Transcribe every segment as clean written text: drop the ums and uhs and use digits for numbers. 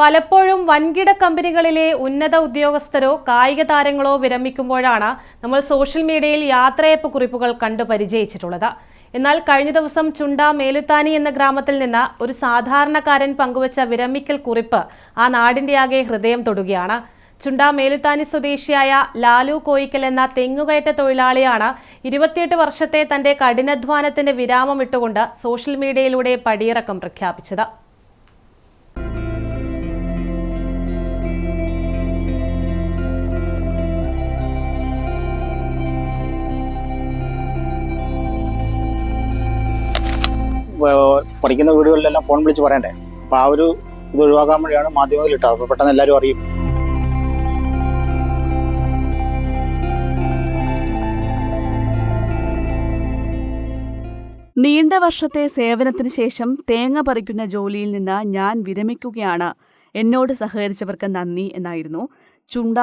പലപ്പോഴും വൻകിട കമ്പനികളിലെ ഉന്നത ഉദ്യോഗസ്ഥരോ കായിക താരങ്ങളോ വിരമിക്കുമ്പോഴാണ് നമ്മൾ സോഷ്യൽ മീഡിയയിൽ യാത്രയപ്പ് കുറിപ്പുകൾ കണ്ടു പരിചയിച്ചിട്ടുള്ളത്. എന്നാൽ കഴിഞ്ഞ ദിവസം ചുണ്ട മേലുത്താനി എന്ന ഗ്രാമത്തിൽ നിന്ന് ഒരു സാധാരണക്കാരൻ പങ്കുവച്ച വിരമിക്കൽ കുറിപ്പ് ആ നാടിന്റെയാകെ ഹൃദയം തൊടുകയാണ്. ചുണ്ട മേലുത്താനി സ്വദേശിയായ ലാലു കോയിക്കൽ എന്ന തെങ്ങുകയറ്റ തൊഴിലാളിയാണ് 28 വർഷത്തെ തന്റെ കഠിനാധ്വാനത്തിന്റെ വിരാമം ഇട്ടുകൊണ്ട് സോഷ്യൽ മീഡിയയിലൂടെ പടിയിറക്കം പ്രഖ്യാപിച്ചത്. പഠിക്കുന്ന വീടുകളിലെല്ലാം ഫോൺ വിളിച്ച് പറയണ്ടേ, അപ്പോൾ ആ ഒരു ഇത് ഒഴിവാക്കാൻ വേണ്ടിയാണ് മാധ്യമങ്ങളിൽ ഇട്ടത്. അപ്പോൾ പെട്ടെന്ന് എല്ലാവരും അറിയും. നീണ്ട വർഷത്തെ സേവനത്തിന് ശേഷം തേങ്ങ പറിക്കുന്ന ജോലിയിൽ നിന്ന് ഞാൻ വിരമിക്കുകയാണ്. എന്നോട് സഹകരിച്ചവർക്ക് നന്ദി എന്നായിരുന്നു ചുണ്ട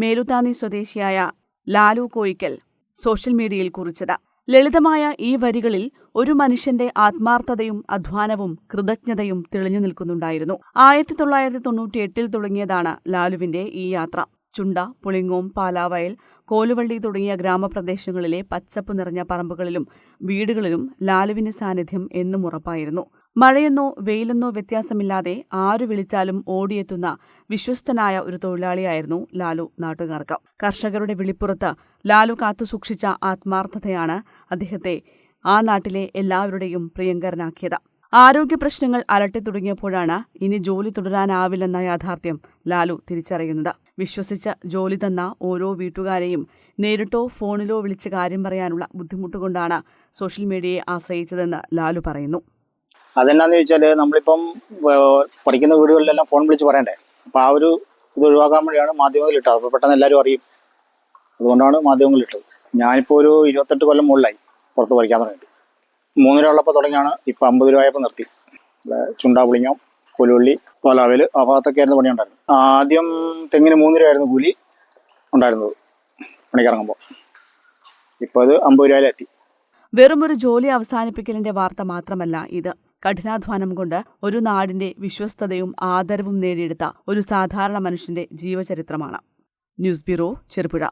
മേലുത്താനി സ്വദേശിയായ ലാലു കോയിക്കൽ സോഷ്യൽ മീഡിയയിൽ കുറിച്ചത്. ലളിതമായ ഈ വരികളിൽ ഒരു മനുഷ്യന്റെ ആത്മാർത്ഥതയും അധ്വാനവും കൃതജ്ഞതയും തെളിഞ്ഞു നിൽക്കുന്നുണ്ടായിരുന്നു. 1998 തുടങ്ങിയതാണ് ലാലുവിന്റെ ഈ യാത്ര. ചുണ്ട, പുളിങ്ങോം, പാലാവയൽ, കോലുവള്ളി തുടങ്ങിയ ഗ്രാമപ്രദേശങ്ങളിലെ പച്ചപ്പ് നിറഞ്ഞ പറമ്പുകളിലും വീടുകളിലും ലാലുവിന്റെ സാന്നിധ്യം എന്നും ഉറപ്പായിരുന്നു. മഴയെന്നോ വെയിലെന്നോ വ്യത്യാസമില്ലാതെ ആരു വിളിച്ചാലും ഓടിയെത്തുന്ന വിശ്വസ്തനായ ഒരു തൊഴിലാളിയായിരുന്നു ലാലു നാട്ടുകാർക്ക്. കർഷകരുടെ വിളിപ്പുറത്ത് ലാലു കാത്തുസൂക്ഷിച്ച ആത്മാർത്ഥതയാണ് അദ്ദേഹത്തെ ആ നാട്ടിലെ എല്ലാവരുടെയും പ്രിയങ്കരനാക്കിയത്. ആരോഗ്യപ്രശ്നങ്ങൾ അലട്ടിത്തുടങ്ങിയപ്പോഴാണ് ഇനി ജോലി തുടരാനാവില്ലെന്ന യാഥാർത്ഥ്യം ലാലു തിരിച്ചറിയുന്നത്. വിശ്വസിച്ച് ജോലി തന്ന ഓരോ വീട്ടുകാരെയും നേരിട്ടോ ഫോണിലോ വിളിച്ച് കാര്യം പറയാനുള്ള ബുദ്ധിമുട്ടുകൊണ്ടാണ് സോഷ്യൽ മീഡിയയെ ആശ്രയിച്ചതെന്ന് ലാലു പറയുന്നു. അതെന്നാന്ന് ചോദിച്ചാൽ, നമ്മളിപ്പം പഠിക്കുന്ന വീടുകളിലെല്ലാം ഫോൺ വിളിച്ച് പറയണ്ടേ, അപ്പോൾ ആ ഒരു ഇത് ഒഴിവാക്കാൻ വേണ്ടിയാണ് മാധ്യമങ്ങളിൽ ഇട്ടത്. അപ്പോൾ പെട്ടെന്ന് എല്ലാവരും അറിയും. അതുകൊണ്ടാണ് മാധ്യമങ്ങളിൽ ഇട്ടത്. ഞാനിപ്പോൾ ഒരു 28 കൊല്ലം മുകളിലായി പുറത്ത് പഠിക്കാൻ തുടങ്ങിയിട്ട്. 3 രൂപ ഉള്ളപ്പോൾ തുടങ്ങിയാണ്. ഇപ്പോൾ 50 രൂപയപ്പോൾ നിർത്തി. ചുണ്ട, പുളിങ്ങോം, കൊലുവള്ളി, പാലാവയൽ ആ ഭാഗത്തൊക്കെ ആയിരുന്നു പണി ഉണ്ടായിരുന്നത്. ആദ്യം തെങ്ങിന് 3 രൂപയായിരുന്നു കൂലി ഉണ്ടായിരുന്നത് പണിക്കിറങ്ങുമ്പോൾ. ഇപ്പോൾ അത് 50 രൂപയിലെത്തി. വെറുമൊരു ജോലി അവസാനിപ്പിക്കലിന്റെ വാർത്ത മാത്രമല്ല ഇത്. കഠിനാധ്വാനം കൊണ്ട് ഒരു നാടിന്റെ വിശ്വസ്തതയും ആദരവും നേടിയെടുത്ത ഒരു സാധാരണ മനുഷ്യന്റെ ജീവചരിത്രമാണ്. News bureau, Cherupuzha.